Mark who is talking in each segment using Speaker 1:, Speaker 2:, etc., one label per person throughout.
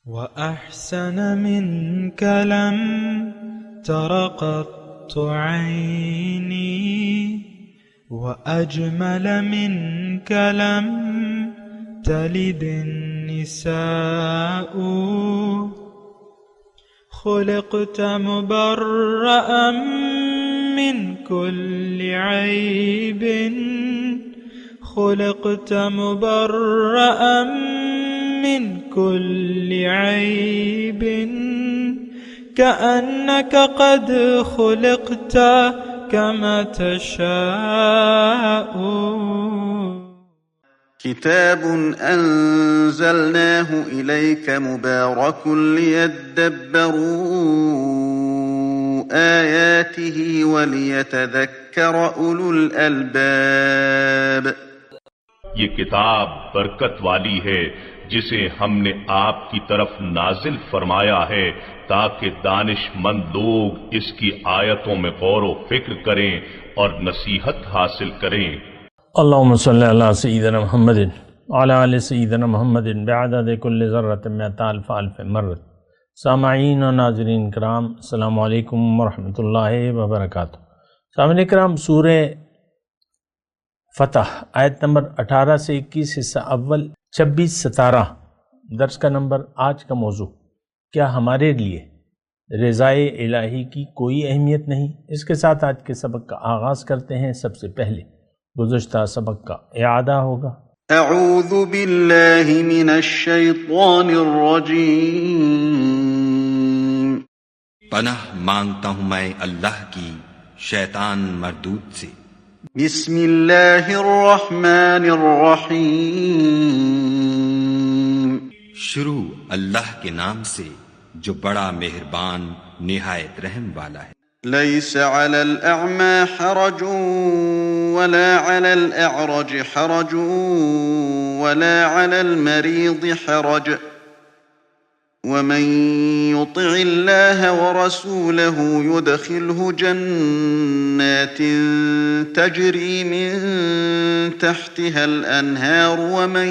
Speaker 1: وأحسن منك لم تر قط عيني وأجمل منك لم تلد النساء خلقت مبرأ من كل عيب خلقت مبرأ من كل عيب كأنك قد خلقت كما تشاء.
Speaker 2: كتاب أنزلناه إليك مبارك ليدبروا آياته وليتذكر أولو الألباب.
Speaker 3: یہ کتاب برکت والی ہے جسے ہم نے آپ کی طرف نازل فرمایا ہے تاکہ دانش مند لوگ اس کی آیتوں میں غور و فکر کریں اور نصیحت حاصل کریں.
Speaker 4: اللہم صلی علی سیدنا محمد وعلی آل سیدنا محمد بعدد کل ذرۃ مئۃ الف الف مرۃ. سامعین و ناظرین کرام، السلام علیکم ورحمۃ اللہ وبرکاتہ. سامعین کرام، سورہ فتح آیت نمبر 18 سے 21، حصہ اول 26-17 درس کا نمبر. آج کا موضوع، کیا ہمارے لیے رضائے الہی کی کوئی اہمیت نہیں؟ اس کے ساتھ آج کے سبق کا آغاز کرتے ہیں. سب سے پہلے گزشتہ سبق کا اعادہ ہوگا.
Speaker 2: اعوذ باللہ من الشیطان الرجیم.
Speaker 5: پناہ مانگتا ہوں میں اللہ کی شیطان مردود سے.
Speaker 2: بسم اللہ الرحمن الرحیم.
Speaker 5: شروع اللہ کے نام سے جو بڑا مہربان نہایت رحم والا ہے.
Speaker 2: ليس على الأعمى حرج ولا على الأعرج حرج ولا على المريض حرج ومن يطع الله ورسوله يدخله جنات تجري من تحتها الأنهار ومن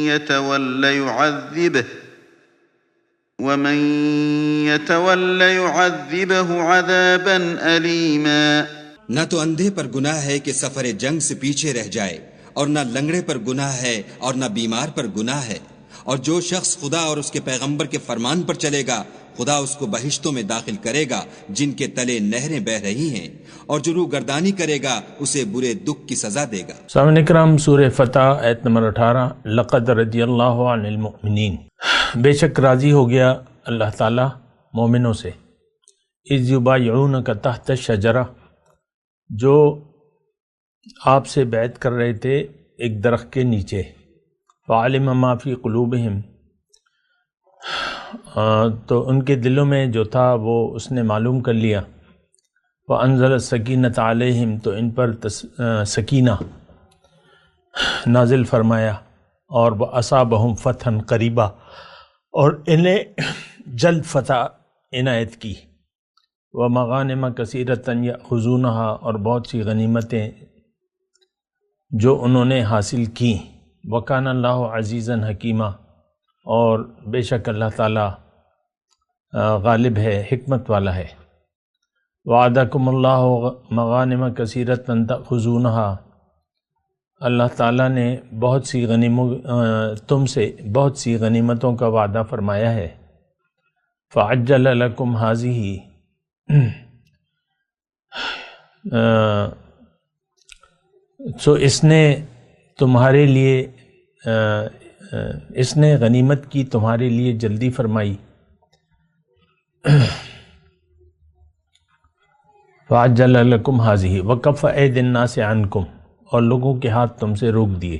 Speaker 2: يتول يعذبه عذابا أليما.
Speaker 5: نہ تو اندھے پر گناہ ہے کہ سفر جنگ سے پیچھے رہ جائے، اور نہ لنگڑے پر گناہ ہے، اور نہ بیمار پر گناہ ہے. اور جو شخص خدا اور اس کے پیغمبر کے فرمان پر چلے گا، خدا اس کو بہشتوں میں داخل کرے گا جن کے تلے نہریں بہہ رہی ہیں، اور جو روگردانی کرے گا اسے برے دکھ کی سزا دے گا.
Speaker 4: سامعین کرام، سورہ فتح آیت نمبر 18. لقد رضی اللہ عن المؤمنین، بے شک راضی ہو گیا اللہ تعالیٰ مومنوں سے. اذ یبایعونک تحت الشجرہ، جو آپ سے بیعت کر رہے تھے ایک درخت کے نیچے. فعلم ما فی قلوبہم، تو ان کے دلوں میں جو تھا وہ اس نے معلوم کر لیا. وانزل السکینۃ علیہم، تو ان پر سکینہ نازل فرمایا. اور واصابہم فتحا قریبا، اور انہیں جلد فتح عنایت کی. ومغانم کثیرۃ یأخذونہا، اور بہت سی غنیمتیں جو انہوں نے حاصل کیں. وکان اللہ عزیزا حکیمہ، اور بے شک اللہ تعالیٰ غالب ہے، حکمت والا ہے. وعدکم اللہ مغانم کثیرۃ تأخذونہا، اللہ تعالیٰ نے تم سے بہت سی غنیمتوں کا وعدہ فرمایا ہے. فعجل لکم ہذہ، سو اس نے تمہارے لیے اس نے غنیمت کی تمہارے لیے جلدی فرمائی. فعجل لکم ہذہ وکف ایدی الناس عنکم، اور لوگوں کے ہاتھ تم سے روک دیے.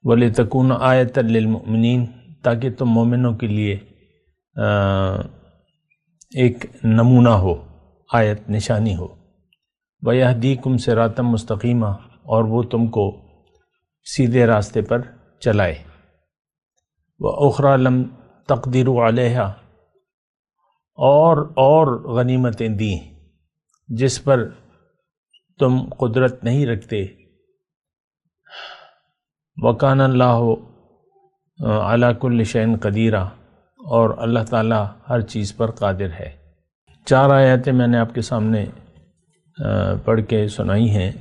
Speaker 4: وَلِتَكُونَ آیَةً لِّلْمُؤْمِنِينَ، تاکہ تم مومنوں کے لیے ایک نمونہ ہو، آیت نشانی ہو. وَيَهْدِيكُمْ صِرَاطًا مُسْتَقِيمًا، اور وہ تم کو سیدھے راستے پر چلائے. وَأُخْرَى لَمْ تَقْدِرُوا عَلَيْهَا، اور غنیمتیں دیں جس پر تم قدرت نہیں رکھتے. وَكَانَ اللَّهُ عَلَى كُلِّ شَيْءٍ قَدِيرًا، اور اللہ تعالیٰ ہر چیز پر قادر ہے۔ 4 آیاتیں میں نے آپ کے سامنے پڑھ کے سنائی ہیں،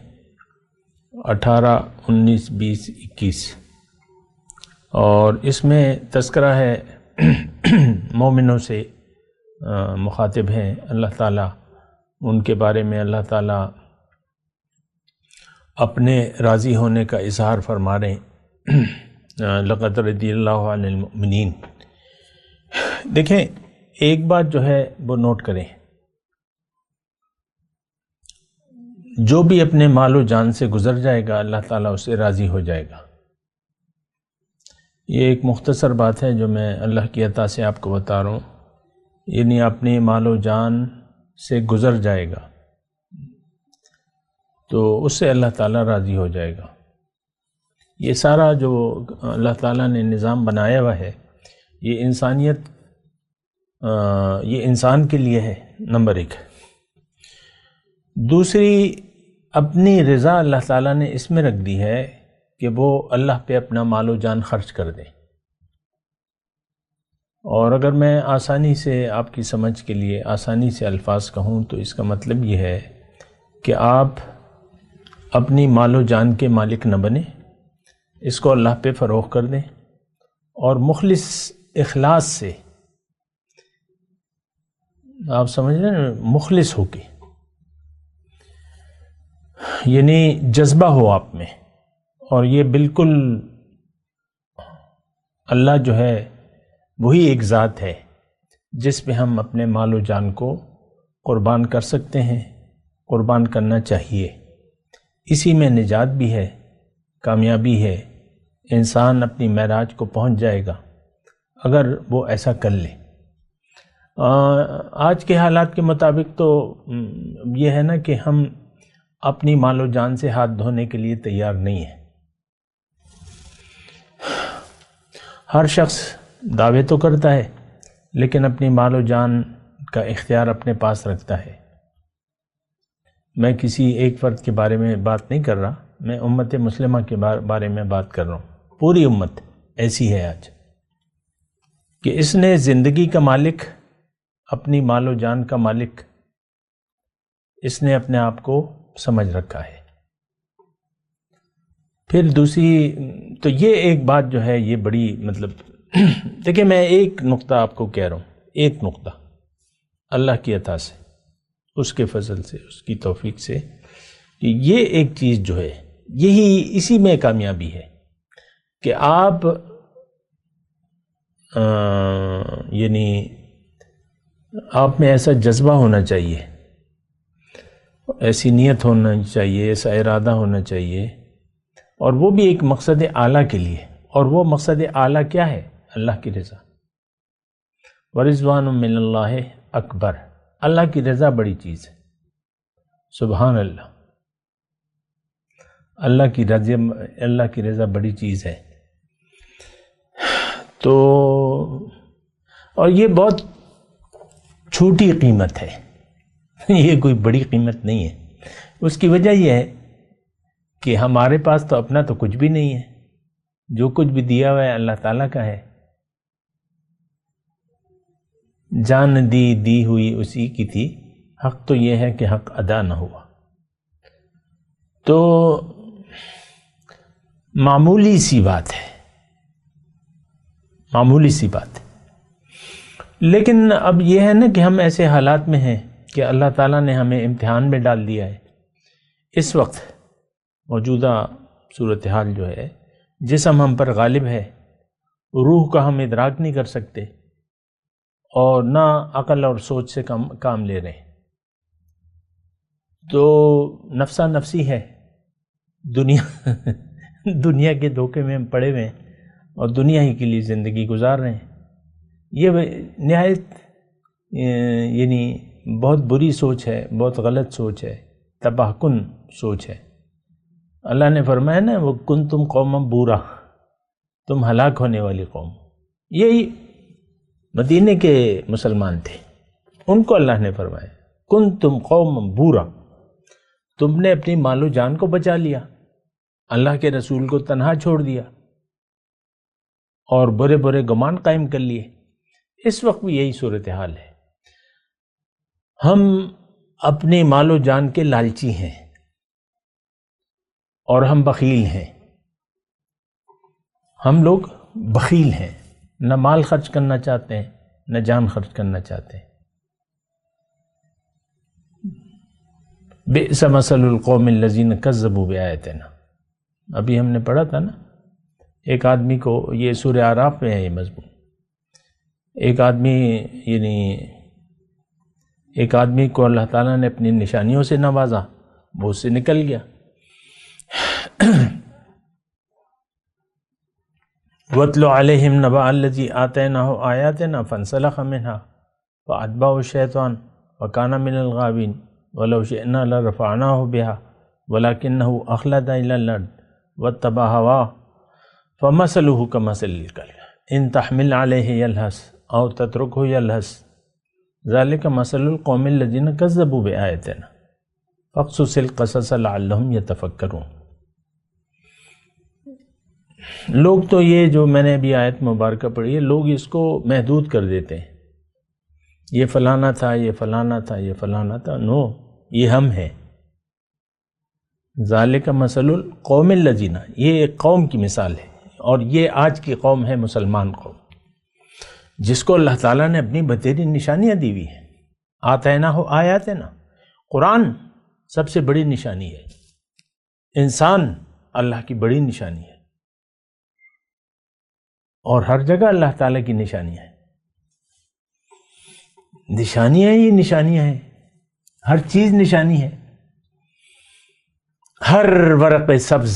Speaker 4: 18، 19، 20، 21، اور اس میں تذکرہ ہے مومنوں سے، مخاطب ہیں اللہ تعالیٰ، ان کے بارے میں اللہ تعالیٰ اپنے راضی ہونے کا اظہار فرما رہے ہیں، لقد رضی اللہ عن المؤمنین۔ دیکھیں ایک بات جو ہے وہ نوٹ کریں، جو بھی اپنے مال و جان سے گزر جائے گا اللہ تعالیٰ اس سے راضی ہو جائے گا۔ یہ ایک مختصر بات ہے جو میں اللہ کی عطا سے آپ کو بتا رہا ہوں، یعنی اپنے مال و جان سے گزر جائے گا تو اس سے اللہ تعالیٰ راضی ہو جائے گا۔ یہ سارا جو اللہ تعالیٰ نے نظام بنایا ہوا ہے، یہ انسانیت، یہ انسان کے لیے ہے، نمبر 1۔ دوسری، اپنی رضا اللہ تعالیٰ نے اس میں رکھ دی ہے کہ وہ اللہ پہ اپنا مال و جان خرچ کر دیں۔ اور اگر میں آسانی سے آپ کی سمجھ کے لیے آسانی سے الفاظ کہوں تو اس کا مطلب یہ ہے کہ آپ اپنی مال و جان کے مالک نہ بنیں، اس کو اللہ پہ فروغ کر دیں، اور مخلص اخلاص سے، آپ سمجھ رہے ہیں، مخلص ہو کے، یعنی جذبہ ہو آپ میں، اور یہ بالکل اللہ جو ہے وہی ایک ذات ہے جس پہ ہم اپنے مال و جان کو قربان کر سکتے ہیں، قربان کرنا چاہیے۔ اسی میں نجات بھی ہے، کامیابی ہے، انسان اپنی معراج کو پہنچ جائے گا اگر وہ ایسا کر لے۔ آج کے حالات کے مطابق تو یہ ہے نا کہ ہم اپنی مال و جان سے ہاتھ دھونے کے لیے تیار نہیں ہیں۔ ہر شخص دعوے تو کرتا ہے لیکن اپنی مال و جان کا اختیار اپنے پاس رکھتا ہے۔ میں کسی ایک فرد کے بارے میں بات نہیں کر رہا، میں امت مسلمہ کے بارے میں بات کر رہا ہوں۔ پوری امت ایسی ہے آج کہ اس نے زندگی کا مالک، اپنی مال و جان کا مالک، اس نے اپنے آپ کو سمجھ رکھا ہے۔ پھر دوسری تو یہ ایک بات جو ہے یہ بڑی مطلب دیکھیں، میں ایک نقطہ آپ کو کہہ رہا ہوں، ایک نقطہ اللہ کی عطا سے، اس کے فضل سے، اس کی توفیق سے، کہ یہ ایک چیز جو ہے یہی اسی میں کامیابی ہے کہ آپ یعنی آپ میں ایسا جذبہ ہونا چاہیے، ایسی نیت ہونا چاہیے، ایسا ارادہ ہونا چاہیے، اور وہ بھی ایک مقصد اعلیٰ کے لیے۔ اور وہ مقصد اعلیٰ کیا ہے؟ اللہ کی رضا۔ وَرِضْوَانٌ مِّنَ اللَّهِ اکبر، اللہ کی رضا بڑی چیز ہے۔ سبحان اللہ، اللہ کی رضا بڑی چیز ہے۔ تو اور یہ بہت چھوٹی قیمت ہے، یہ کوئی بڑی قیمت نہیں ہے۔ اس کی وجہ یہ ہے کہ ہمارے پاس تو اپنا تو کچھ بھی نہیں ہے، جو کچھ بھی دیا ہوا ہے اللہ تعالیٰ کا ہے۔ جان دی ہوئی اسی کی تھی، حق تو یہ ہے کہ حق ادا نہ ہوا۔ تو معمولی سی بات ہے، معمولی سی بات ہے۔ لیکن اب یہ ہے نا کہ ہم ایسے حالات میں ہیں کہ اللہ تعالیٰ نے ہمیں امتحان میں ڈال دیا ہے۔ اس وقت موجودہ صورتحال جو ہے، جسم ہم پر غالب ہے، روح کا ہم ادراک نہیں کر سکتے، اور نہ عقل اور سوچ سے کام لے رہے ہیں۔ تو نفسا نفسی ہے، دنیا کے دھوکے میں ہم پڑے ہوئے ہیں اور دنیا ہی کے لیے زندگی گزار رہے ہیں۔ یہ نہایت یعنی بہت بری سوچ ہے، بہت غلط سوچ ہے، تباہ کن سوچ ہے۔ اللہ نے فرمایا نا، وہ کنتم قوما بورا، تم ہلاک ہونے والی قوم۔ یہی مدینے کے مسلمان تھے، ان کو اللہ نے فرمایا کنتم قوما بورا، تم نے اپنی مال و جان کو بچا لیا، اللہ کے رسول کو تنہا چھوڑ دیا اور برے برے گمان قائم کر لیے۔ اس وقت بھی یہی صورتحال ہے. ہم اپنے مال و جان کے لالچی ہیں اور ہم بخیل ہیں. ہم لوگ بخیل ہیں، نہ مال خرچ کرنا چاہتے ہیں نہ جان خرچ کرنا چاہتے ہیں. بئس مثل القوم الذین کذبوا بآیاتنا، ابھی ہم نے پڑھا تھا نا. ایک آدمی کو، یہ سورہ اعراف میں ہے یہ مضمون، ایک آدمی کو اللہ تعالیٰ نے اپنی نشانیوں سے نوازا، وہ اس سے نکل گیا. وَاتْلُ عَلَيْهِمْ نَبَأَ الَّذِي آتَيْنَاهُ آيَاتِنَا فَانْسَلَخَ مِنْهَا فَأَتْبَعَهُ الشَّيْطَانُ وَكَانَ مِنَ الْغَاوِينَ وَلَوْ شِئْنَا لَرَفَعْنَاهُ بِهَا وَلَكِنَّهُ أَخْلَدَ إِلَى الْأَرْضِ وَاتَّبَعَ هَوَاهُ فَمَثَلُهُ كَمَثَلِ الْكَلْبِ إِنْ تَحْمِلْ عَلَيْهِ يَلْهَثْ أَوْ تَتْرُكْهُ يَلْهَثْ ذَلِكَ مَثَلُ الْقَوْمِ الَّذِينَ كَذَّبُوا بِآيَاتِنَا فَاقْصُصِ الْقَصَصَ لَعَلَّهُمْ يَتَفَكَّرُونَ. لوگ تو یہ جو میں نے ابھی آیت مبارکہ پڑھی ہے، لوگ اس کو محدود کر دیتے ہیں، یہ فلانا تھا، یہ فلانا تھا، یہ فلانا تھا. نو، یہ ہم ہیں. ذالک مثل القوم الذین، یہ ایک قوم کی مثال ہے، اور یہ آج کی قوم ہے مسلمان قوم، جس کو اللہ تعالیٰ نے اپنی بتیری نشانیاں دی ہوئی ہیں. آتیناہ آیاتنا، قرآن سب سے بڑی نشانی ہے. انسان اللہ کی بڑی نشانی ہے، اور ہر جگہ اللہ تعالیٰ کی نشانیاں ہیں. نشانیاں ہی نشانیاں ہیں، ہر چیز نشانی ہے. ہر ورق سبز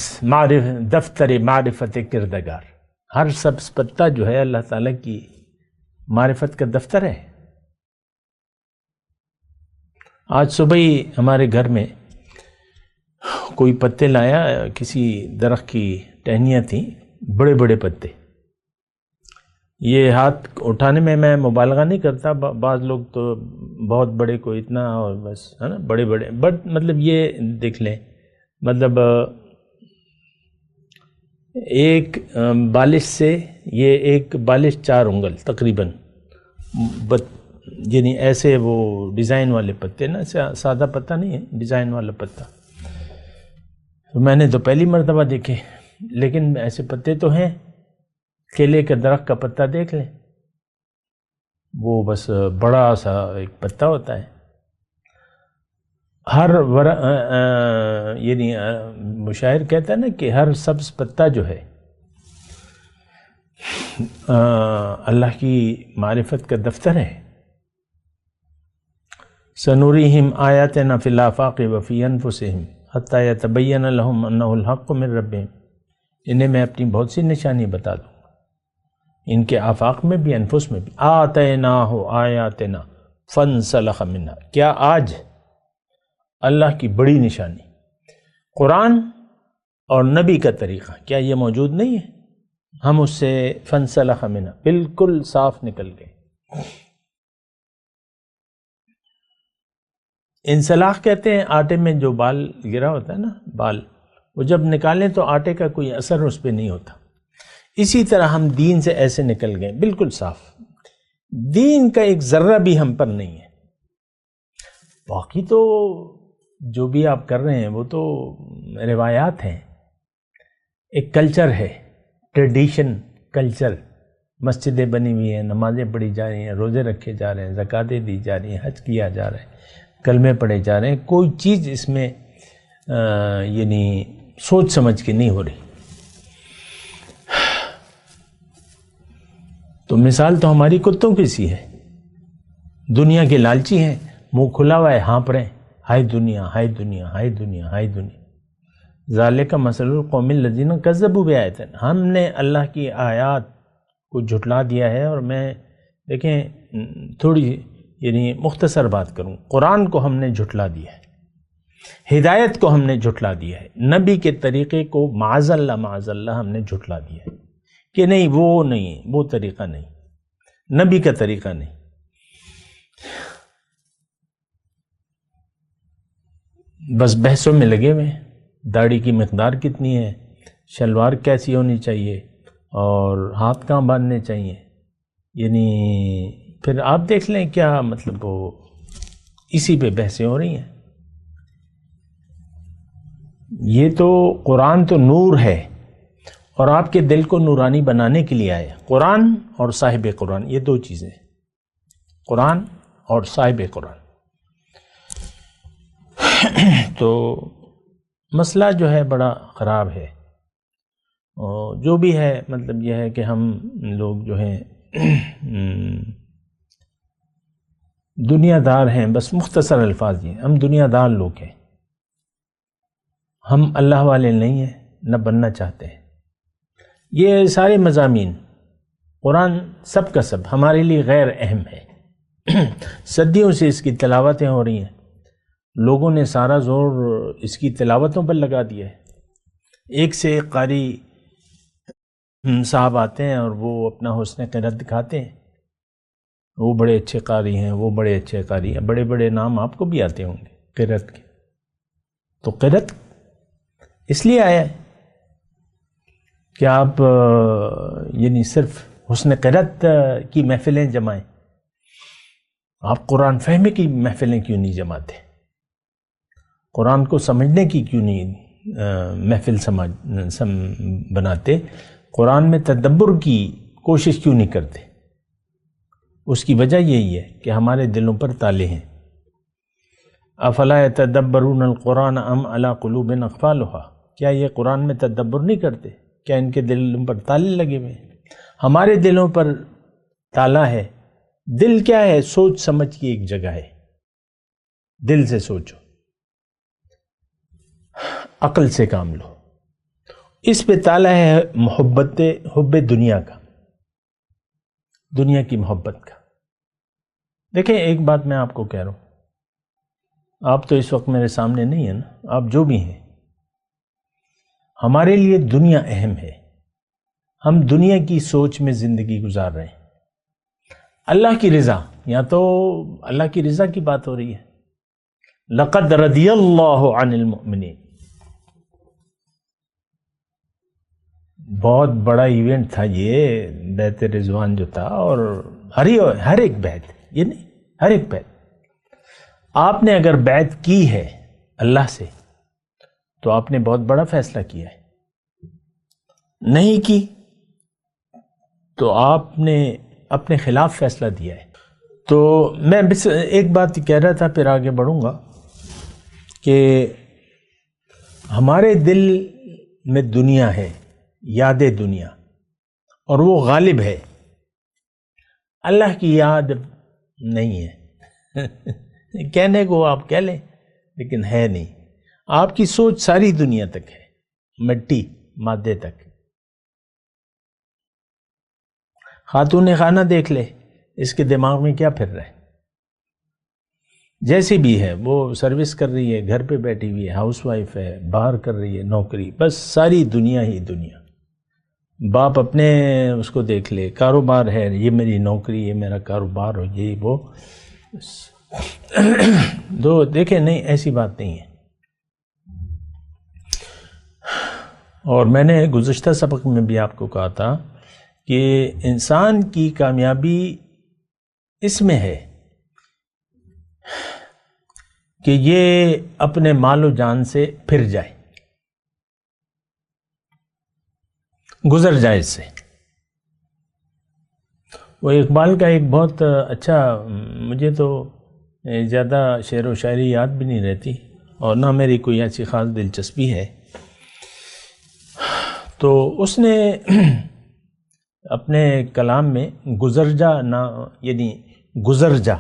Speaker 4: دفتر معرفت کردگار، ہر سبز پتہ جو ہے اللہ تعالیٰ کی معرفت کا دفتر ہے. آج صبح ہی ہمارے گھر میں کوئی پتے لایا، کسی درخت کی ٹہنیاں تھیں، بڑے بڑے پتے. یہ ہاتھ اٹھانے میں مبالغہ نہیں کرتا، بعض لوگ تو بہت بڑے کو اتنا، اور بس ہے نا بڑے بڑے، بٹ مطلب یہ دیکھ لیں، مطلب ایک بالش سے یہ ایک بالش 4 انگل تقریباً، یعنی ایسے وہ ڈیزائن والے پتے نا، سادہ پتہ نہیں ہے، ڈیزائن والا پتہ. میں نے تو پہلی مرتبہ دیکھے، لیکن ایسے پتے تو ہیں. کیلے کا درخت کا پتہ دیکھ لیں، وہ بس بڑا سا ایک پتہ ہوتا ہے. ہر یعنی مشاعر کہتا ہے نا کہ ہر سبز پتہ جو ہے اللہ کی معرفت کا دفتر ہے. سنوریہم آیاتنا فی الآفاق وفی انفسہم حتی یتبین لہم انہ الحق من ربہم، انہیں میں اپنی بہت سی نشانی بتا دوں، ان کے آفاق میں بھی، انفس میں بھی. آتیناہ آیاتنا فانسلخ منہا، کیا آج اللہ کی بڑی نشانی قرآن اور نبی کا طریقہ، کیا یہ موجود نہیں ہے؟ ہم اس سے فانسلخ منہا، بالکل صاف نکل گئے. انسلاخ کہتے ہیں آٹے میں جو بال گرا ہوتا ہے نا، بال، وہ جب نکالیں تو آٹے کا کوئی اثر اس پہ نہیں ہوتا. اسی طرح ہم دین سے ایسے نکل گئے، بالکل صاف. دین کا ایک ذرہ بھی ہم پر نہیں ہے. باقی تو جو بھی آپ کر رہے ہیں وہ تو روایات ہیں، ایک کلچر ہے، ٹریڈیشن کلچر. مسجدیں بنی ہوئی ہیں، نمازیں پڑھی جا رہی ہیں، روزے رکھے جا رہے ہیں، زکاتیں دی جا رہی ہیں، حج کیا جا رہا ہے، کلمے پڑھے جا رہے ہیں. کوئی چیز اس میں یعنی سوچ سمجھ کے نہیں ہو رہی. تو مثال تو ہماری کتوں کی سی ہے، دنیا کے لالچی ہیں، منہ کھلا ہوا ہے، ہانپ رہے ہیں، ہائے دنیا، ہائے دنیا، ہائے دنیا، ہائے دنیا. ذالک مثل القوم الذین کذبوا بآیاتنا، ہم نے اللہ کی آیات کو جھٹلا دیا ہے. اور میں دیکھیں تھوڑی یعنی مختصر بات کروں، قرآن کو ہم نے جھٹلا دیا ہے، ہدایت کو ہم نے جھٹلا دیا ہے، نبی کے طریقے کو معاذ اللہ ہم نے جھٹلا دیا ہے کہ نہیں، وہ نہیں، وہ طریقہ نہیں، نبی کا طریقہ نہیں. بس بحثوں میں لگے ہوئے ہیں، داڑھی کی مقدار کتنی ہے، شلوار کیسی ہونی چاہیے، اور ہاتھ کہاں باندھنے چاہیے. یعنی پھر آپ دیکھ لیں کیا مطلب وہ اسی پہ بحثیں ہو رہی ہیں. یہ تو قرآن تو نور ہے اور آپ کے دل کو نورانی بنانے کے لیے آیا. قرآن اور صاحب قرآن یہ دو چیزیں، قرآن اور صاحب قرآن. تو مسئلہ جو ہے بڑا خراب ہے، اور جو بھی ہے مطلب یہ ہے کہ ہم لوگ جو ہیں دنیا دار ہیں. بس مختصر الفاظ یہ، ہم دنیا دار لوگ ہیں، ہم اللہ والے نہیں ہیں، نہ بننا چاہتے ہیں. یہ سارے مضامین قرآن سب کا سب ہمارے لیے غیر اہم ہے. صدیوں سے اس کی تلاوتیں ہو رہی ہیں، لوگوں نے سارا زور اس کی تلاوتوں پر لگا دیا ہے. ایک سے ایک قاری صاحب آتے ہیں اور وہ اپنا حسن قرأت دکھاتے ہیں، وہ بڑے اچھے قاری ہیں، وہ بڑے اچھے قاری ہیں. بڑے بڑے نام آپ کو بھی آتے ہوں گے قرأت کے. تو قرأت اس لیے آیا ہے کہ آپ یعنی صرف حسن قرأت کی محفلیں جمائیں، آپ قرآن فہمی کی محفلیں کیوں نہیں جماتے؟ قرآن کو سمجھنے کی کیوں نہیں محفل بناتے؟ قرآن میں تدبر کی کوشش کیوں نہیں کرتے؟ اس کی وجہ یہی ہے کہ ہمارے دلوں پر تالے ہیں. افلا یتدبرون القرآن ام علی قلوب اقفالها، کیا یہ قرآن میں تدبر نہیں کرتے؟ کیا ان کے دلوں پر تالے لگے ہوئے ہیں؟ ہمارے دلوں پر تالا ہے. دل کیا ہے؟ سوچ سمجھ کی ایک جگہ ہے. دل سے سوچو، عقل سے کام لو. اس پہ تالا ہے حب دنیا کا، دنیا کی محبت کا. دیکھیں ایک بات میں آپ کو کہہ رہا ہوں، آپ تو اس وقت میرے سامنے نہیں ہیں نا، آپ جو بھی ہیں، ہمارے لیے دنیا اہم ہے. ہم دنیا کی سوچ میں زندگی گزار رہے ہیں. اللہ کی رضا، یا تو اللہ کی رضا کی بات ہو رہی ہے. لقد رضی اللہ عن المؤمنین، بہت بڑا ایونٹ تھا یہ بیعت رضوان جو تھا، اور ہر ایک بیعت، یہ نہیں ہر ایک بیعت. آپ نے اگر بیعت کی ہے اللہ سے تو آپ نے بہت بڑا فیصلہ کیا ہے. نہیں کی تو آپ نے اپنے خلاف فیصلہ دیا ہے. تو میں بس ایک بات کہہ رہا تھا، پھر آگے بڑھوں گا، کہ ہمارے دل میں دنیا ہے، یاد دنیا، اور وہ غالب ہے. اللہ کی یاد نہیں ہے. کہنے کو آپ کہہ لیں لیکن ہے نہیں. آپ کی سوچ ساری دنیا تک ہے، مٹی مادے تک. خاتون خانہ دیکھ لے، اس کے دماغ میں کیا پھر رہا ہے؟ جیسی بھی ہے، وہ سروس کر رہی ہے، گھر پہ بیٹھی ہوئی ہے، ہاؤس وائف ہے، باہر کر رہی ہے نوکری، بس ساری دنیا ہی دنیا. باپ اپنے اس کو دیکھ لے، کاروبار ہے، یہ میری نوکری، یہ میرا کاروبار ہو، یہ وہ دو دیکھیں. نہیں، ایسی بات نہیں ہے. اور میں نے گزشتہ سبق میں بھی آپ کو کہا تھا کہ انسان کی کامیابی اس میں ہے کہ یہ اپنے مال و جان سے پھر جائے، گزر جائے اس سے. وہ اقبال کا ایک بہت اچھا، مجھے تو زیادہ شعر و شاعری یاد بھی نہیں رہتی اور نہ میری کوئی ایسی خاص دلچسپی ہے. تو اس نے اپنے کلام میں گزر جا نہ، یعنی گزر جا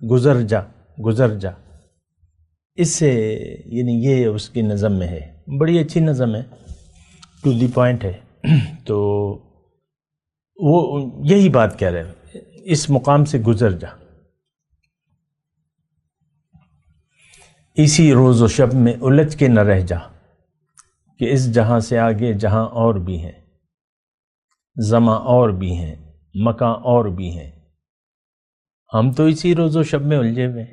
Speaker 4: گزر جا گزر جا، اس سے یعنی یہ اس کی نظم میں ہے. بڑی اچھی نظم ہے، ٹو دی پوائنٹ ہے. تو وہ یہی بات کہہ رہے ہیں، اس مقام سے گزر جا، اسی روز و شب میں الجھ کے نہ رہ جا، کہ اس جہاں سے آگے جہاں اور بھی ہیں، زماں اور بھی ہیں، مکاں اور بھی ہیں، ہم تو اسی روز و شب میں الجھے ہوئے.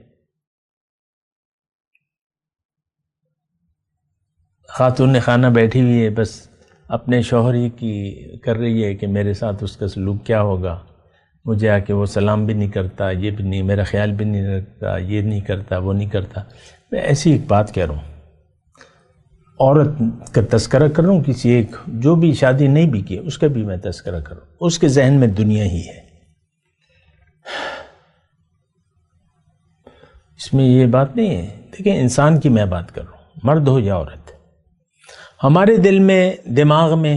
Speaker 4: خاتون خانہ بیٹھی ہوئی ہے، بس اپنے شوہر ہی کی کر رہی ہے کہ میرے ساتھ اس کا سلوک کیا ہوگا، مجھے آ کے وہ سلام بھی نہیں کرتا، یہ بھی نہیں، میرا خیال بھی نہیں رکھتا، یہ نہیں کرتا، وہ نہیں کرتا. میں ایسی ایک بات کہہ رہا ہوں، عورت کا تذکرہ کر رہا ہوں، کسی ایک جو بھی شادی نہیں بھی کی اس کا بھی میں تذکرہ کر رہا ہوں. اس کے ذہن میں دنیا ہی ہے. اس میں یہ بات نہیں ہے. دیکھیں انسان کی میں بات کر رہا ہوں، مرد ہو یا عورت، ہمارے دل میں دماغ میں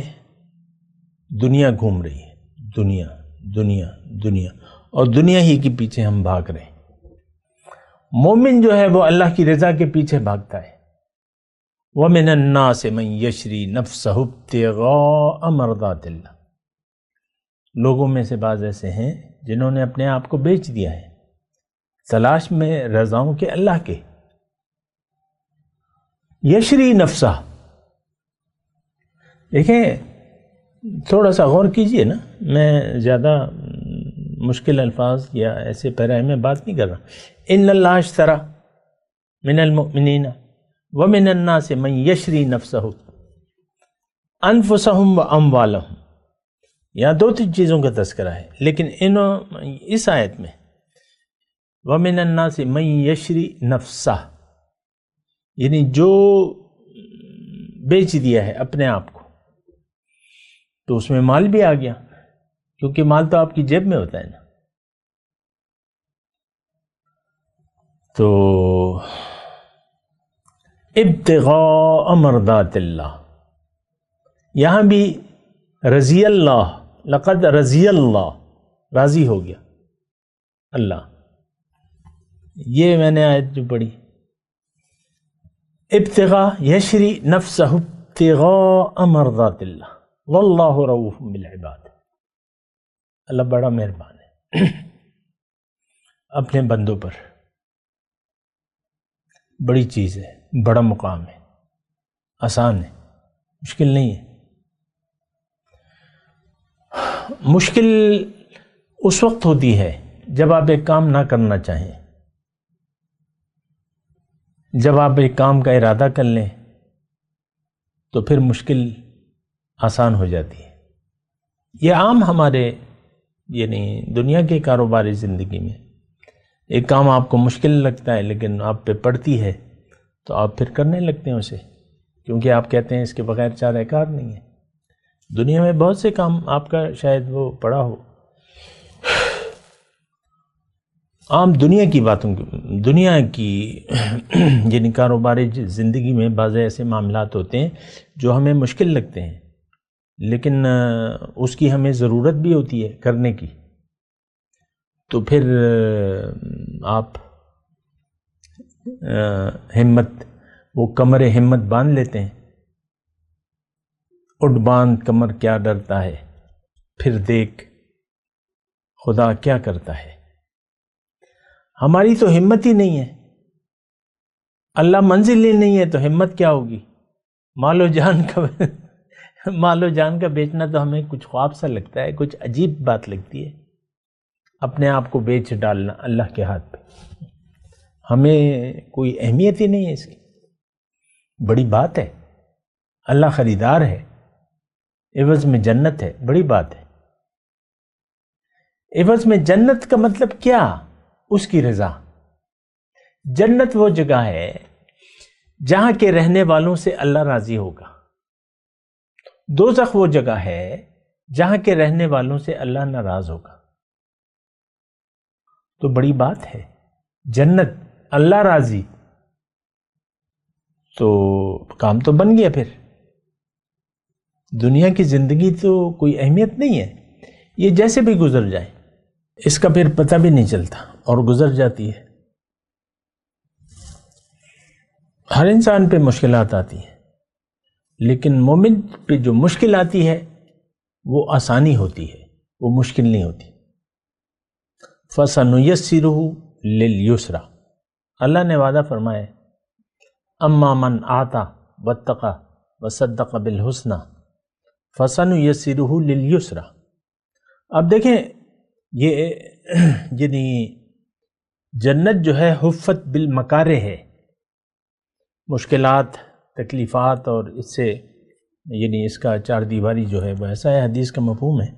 Speaker 4: دنیا گھوم رہی ہے. دنیا دنیا دنیا، اور دنیا ہی کے پیچھے ہم بھاگ رہے ہیں. مومن جو ہے وہ اللہ کی رضا کے پیچھے بھاگتا ہے. وَمِنَ النَّاسِ مَن يَشْرِي نَفْسَهُ ابْتِغَاءَ مَرْضَاتِ اللَّهِ. لوگوں میں سے بعض ایسے ہیں جنہوں نے اپنے آپ کو بیچ دیا ہے تلاش میں رضاؤں کے اللہ کے. یشری نفسہ، دیکھیں تھوڑا سا غور کیجئے نا، میں زیادہ مشکل الفاظ یا ایسے پیرائے میں بات نہیں کر رہا. ان اللہ اشترى من المؤمنین ومن الناس من یشری نفسہ انفسہم واموالہم. یہاں دو تین چیزوں کا تذکرہ ہے، لیکن اس آیت میں وَمِنَ النَّاسِ مَن يَشْرِي نَفْسَهُ، یعنی جو بیچ دیا ہے اپنے آپ کو، تو اس میں مال بھی آ گیا، کیونکہ مال تو آپ کی جیب میں ہوتا ہے نا. تو ابتغاء مرضات اللہ، یہاں بھی رضی اللہ، لقد رضی اللہ، راضی ہو گیا اللہ. یہ میں نے آیت جو پڑھی، ابتغاء یشری نفسہ ابتغاء مرضات اللہ واللہ رؤوف بالعباد. اللہ بڑا مہربان ہے اپنے بندوں پر. بڑی چیز ہے، بڑا مقام ہے، آسان ہے، مشکل نہیں ہے. مشکل اس وقت ہوتی ہے جب آپ ایک کام نہ کرنا چاہیں. جب آپ ایک کام کا ارادہ کر لیں تو پھر مشکل آسان ہو جاتی ہے. یہ عام ہمارے یعنی دنیا کے کاروباری زندگی میں ایک کام آپ کو مشکل لگتا ہے، لیکن آپ پہ پڑتی ہے تو آپ پھر کرنے لگتے ہیں اسے، کیونکہ آپ کہتے ہیں اس کے بغیر چارہ کار نہیں ہے. دنیا میں بہت سے کام آپ کا شاید وہ پڑا ہو، عام دنیا کی باتوں کی، دنیا کی یعنی کاروباری زندگی میں بعض ایسے معاملات ہوتے ہیں جو ہمیں مشکل لگتے ہیں، لیکن اس کی ہمیں ضرورت بھی ہوتی ہے کرنے کی. تو پھر آپ ہمت، وہ کمر ہمت باندھ لیتے ہیں. اٹھ باندھ کمر کیا ڈرتا ہے، پھر دیکھ خدا کیا کرتا ہے. ہماری تو ہمت ہی نہیں ہے، اللہ منزل ہی نہیں ہے تو ہمت کیا ہوگی. مال و جان کا بیچنا تو ہمیں کچھ خواب سا لگتا ہے، کچھ عجیب بات لگتی ہے، اپنے آپ کو بیچ ڈالنا اللہ کے ہاتھ پہ. ہمیں کوئی اہمیت ہی نہیں ہے اس کی. بڑی بات ہے، اللہ خریدار ہے، عوض میں جنت ہے، بڑی بات ہے. عوض میں جنت کا مطلب کیا؟ اس کی رضا. جنت وہ جگہ ہے جہاں کے رہنے والوں سے اللہ راضی ہوگا. دوزخ وہ جگہ ہے جہاں کے رہنے والوں سے اللہ ناراض ہوگا. تو بڑی بات ہے، جنت، اللہ راضی، تو کام تو بن گیا. پھر دنیا کی زندگی تو کوئی اہمیت نہیں ہے، یہ جیسے بھی گزر جائے اس کا پھر پتہ بھی نہیں چلتا اور گزر جاتی ہے. ہر انسان پہ مشکلات آتی ہیں، لیکن مومن پہ جو مشکل آتی ہے وہ آسانی ہوتی ہے، وہ مشکل نہیں ہوتی. فَسَنُيَسِّرُهُ لِلْيُسْرَى، اللہ نے وعدہ فرمایا اما من آتا واتقى وصدق بالحسنى فَسَنُيَسِّرُهُ لِلْيُسْرَى. اب دیکھیں یہ یعنی جنت جو ہے حفت بالمکارہ ہے، مشکلات، تکلیفات، اور اس سے یعنی اس کا چار دیواری جو ہے وہ ایسا ہے، حدیث کا مفہوم ہے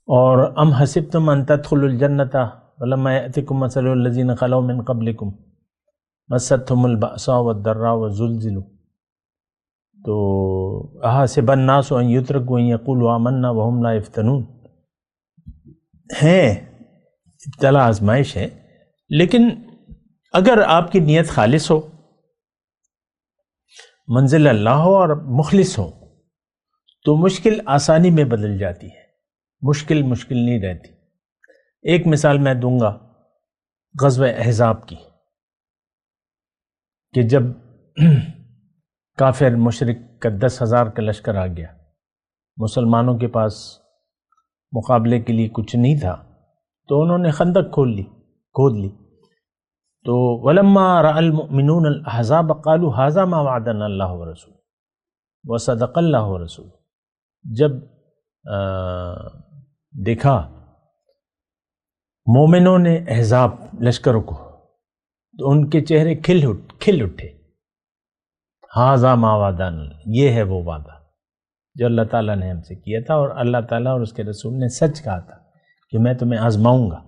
Speaker 4: اور ام حسبتم ان تدخلوا الجنۃ ولما یأتکم مثل الذین خلوا من قبلکم مستهم البأساء والضراء وزلزلوا، تو احسب الناس ان یترکوا ان یقولوا آمنا وهم لا یفتنون، ہے ابتلا آزمائش ہے، لیکن اگر آپ کی نیت خالص ہو، منزل اللہ ہو اور مخلص ہو، تو مشکل آسانی میں بدل جاتی ہے، مشکل نہیں رہتی۔ ایک مثال میں دوں گا غزوہ احزاب کی، کہ جب کافر مشرک کا 10,000 کا لشکر آ گیا، مسلمانوں کے پاس مقابلے کے لیے کچھ نہیں تھا، تو انہوں نے خندق کھود لی۔ تو وَلَمَّا رَأَى الْمُؤْمِنُونَ الْأَحْزَابَ قَالُوا هَذَا مَا وَعَدَنَا اللَّهُ وَرَسُولُهُ وَصَدَقَ اللَّهُ وَرَسُولُهُ، جب دیکھا مومنوں نے احزاب لشکروں کو، تو ان کے چہرے کھل اٹھے، هَذَا مَا وَعَدَنَا، یہ ہے وہ وعدہ جو اللہ تعالیٰ نے ہم سے کیا تھا، اور اللہ تعالیٰ اور اس کے رسول نے سچ کہا تھا کہ میں تمہیں آزماؤں گا۔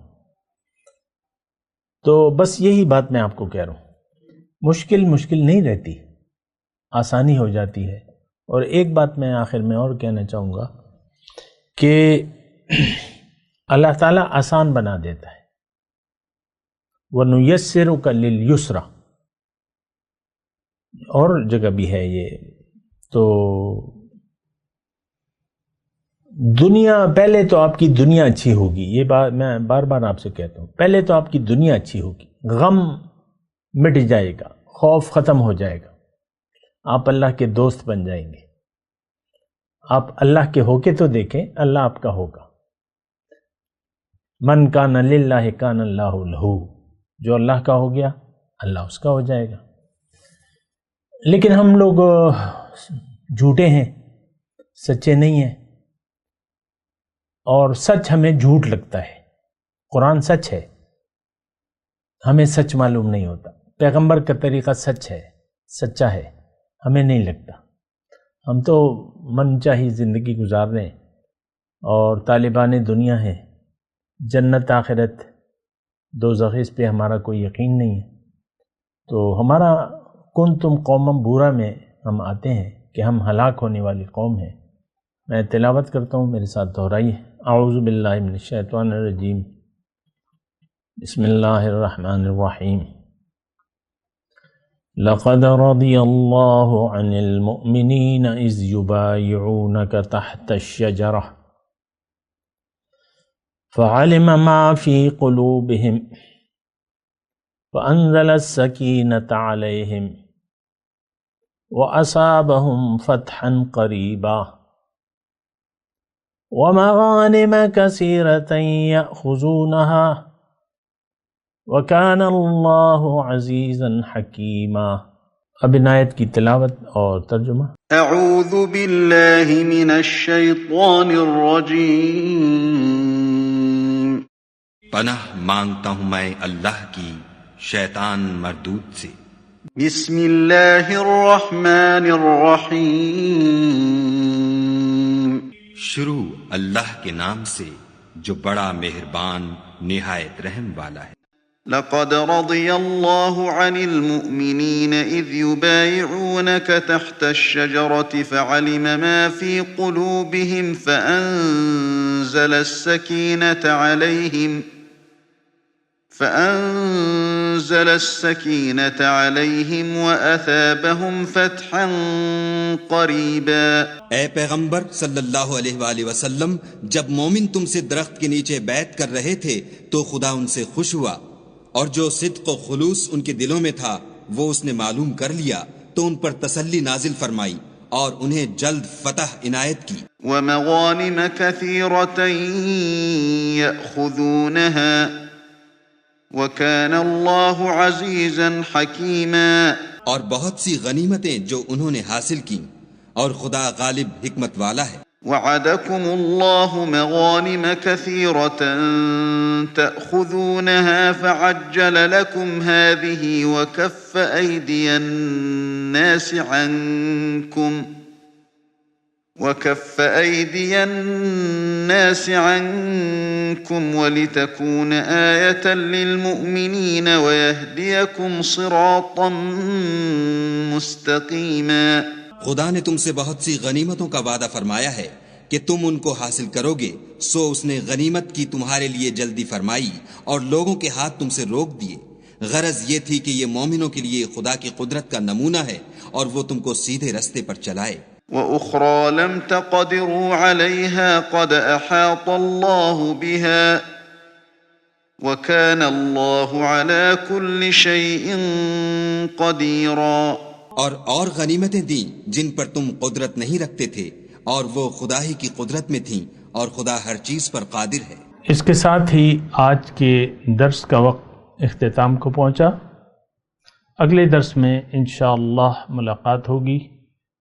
Speaker 4: تو بس یہی بات میں آپ کو کہہ رہا ہوں، مشکل نہیں رہتی، آسانی ہو جاتی ہے۔ اور ایک بات میں آخر میں اور کہنا چاہوں گا کہ اللہ تعالیٰ آسان بنا دیتا ہے، وَنُيَسِّرُكَ لِلْيُسْرَى، اور جگہ بھی ہے یہ۔ تو پہلے تو آپ کی دنیا اچھی ہوگی، یہ بات میں بار بار آپ سے کہتا ہوں، پہلے تو آپ کی دنیا اچھی ہوگی، غم مٹ جائے گا، خوف ختم ہو جائے گا، آپ اللہ کے دوست بن جائیں گے۔ آپ اللہ کے ہو کے تو دیکھیں، اللہ آپ کا ہوگا۔ من کان للہ کان اللہ لہ، جو اللہ کا ہو گیا اللہ اس کا ہو جائے گا۔ لیکن ہم لوگ جھوٹے ہیں، سچے نہیں ہیں، اور سچ ہمیں جھوٹ لگتا ہے۔ قرآن سچ ہے، ہمیں سچ معلوم نہیں ہوتا، پیغمبر کا طریقہ سچ ہے، سچا ہے، ہمیں نہیں لگتا۔ ہم تو من چاہی زندگی گزار رہے ہیں، اور طالبان دنیا ہیں، جنت آخرت دوزخ اس پہ ہمارا کوئی یقین نہیں ہے۔ تو ہمارا کنتم قوما بورا میں ہم آتے ہیں کہ ہم ہلاک ہونے والی قوم ہیں۔ میں تلاوت کرتا ہوں، میرے ساتھ دہرائیے۔ اعوذ باللہ من الشیطان الرجیم، بسم اللہ الرحمن الرحیم۔ لقد رضی اللہ عن المؤمنین اذ یبایعونک تحت الشجرہ فعلم ما فی قلوبہم فأنزل السکینۃ علیہم وأصابہم فتحا قریبا ومغانم کثیرۃ یأخذونها وَكَانَ اللَّهُ عَزِيزًا حَكِيمًا۔ اب ان آیت کی تلاوت اور ترجمہ۔
Speaker 2: اعوذ باللہ من الشیطان الرجیم،
Speaker 5: پناہ مانگتا ہوں میں اللہ کی شیطان مردود سے۔
Speaker 2: بسم اللہ الرحمن الرحیم،
Speaker 5: شروع اللہ کے نام سے جو بڑا مہربان نہایت رحم والا ہے۔
Speaker 2: لقد رضي الله عن المؤمنين إذ يبايعونك تحت الشجرة فعلم ما في قلوبهم فأنزل السكينة عليهم وأثابهم فتحا قريبا۔
Speaker 5: اے پیغمبر صلی اللہ علیہ وآلہ وسلم، جب مومن تم سے درخت کے نیچے بیعت کر رہے تھے تو خدا ان سے خوش ہوا، اور جو صدق و خلوص ان کے دلوں میں تھا وہ اس نے معلوم کر لیا، تو ان پر تسلی نازل فرمائی اور انہیں جلد فتح عنایت کی۔
Speaker 2: ومغانم كثيرة يأخذونها وكان الله عزيزا حكيما۔
Speaker 5: اور بہت سی غنیمتیں جو انہوں نے حاصل کی، اور خدا غالب حکمت والا ہے۔
Speaker 2: وعدكم الله مغانم كثيرة تأخذونها فعجل لكم هذه وكف أيدي الناس عنكم ولتكون آية للمؤمنين ويهديكم صراطا مستقيما.
Speaker 5: خدا نے تم سے بہت سی غنیمتوں کا وعدہ فرمایا ہے کہ تم ان کو حاصل کرو گے، سو اس نے غنیمت کی تمہارے لیے جلدی فرمائی اور لوگوں کے ہاتھ تم سے روک دیے. غرض یہ تھی کہ یہ مومنوں کے لیے خدا کی قدرت کا نمونہ ہے اور وہ تم کو سیدھے رستے پر چلائے.
Speaker 2: وأخرى لم تقدروا عليها قد أحاط الله بها وكان الله على كل شيء قديرا.
Speaker 5: اور غنیمتیں دیں جن پر تم قدرت نہیں رکھتے تھے، اور وہ خدا ہی کی قدرت میں تھیں، اور خدا ہر چیز پر قادر ہے.
Speaker 4: اس کے ساتھ ہی آج کے درس کا وقت اختتام کو پہنچا. اگلے درس میں انشاءاللہ ملاقات ہوگی.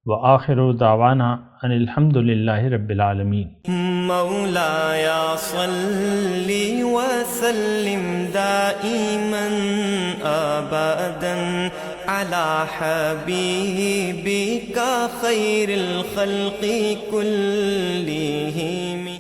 Speaker 4: وآخر دعوانا ان الحمد للہ رب العالمین.
Speaker 6: مولاي صل وسلم دائما ابدا على حبيبك خير الخلق كلهم.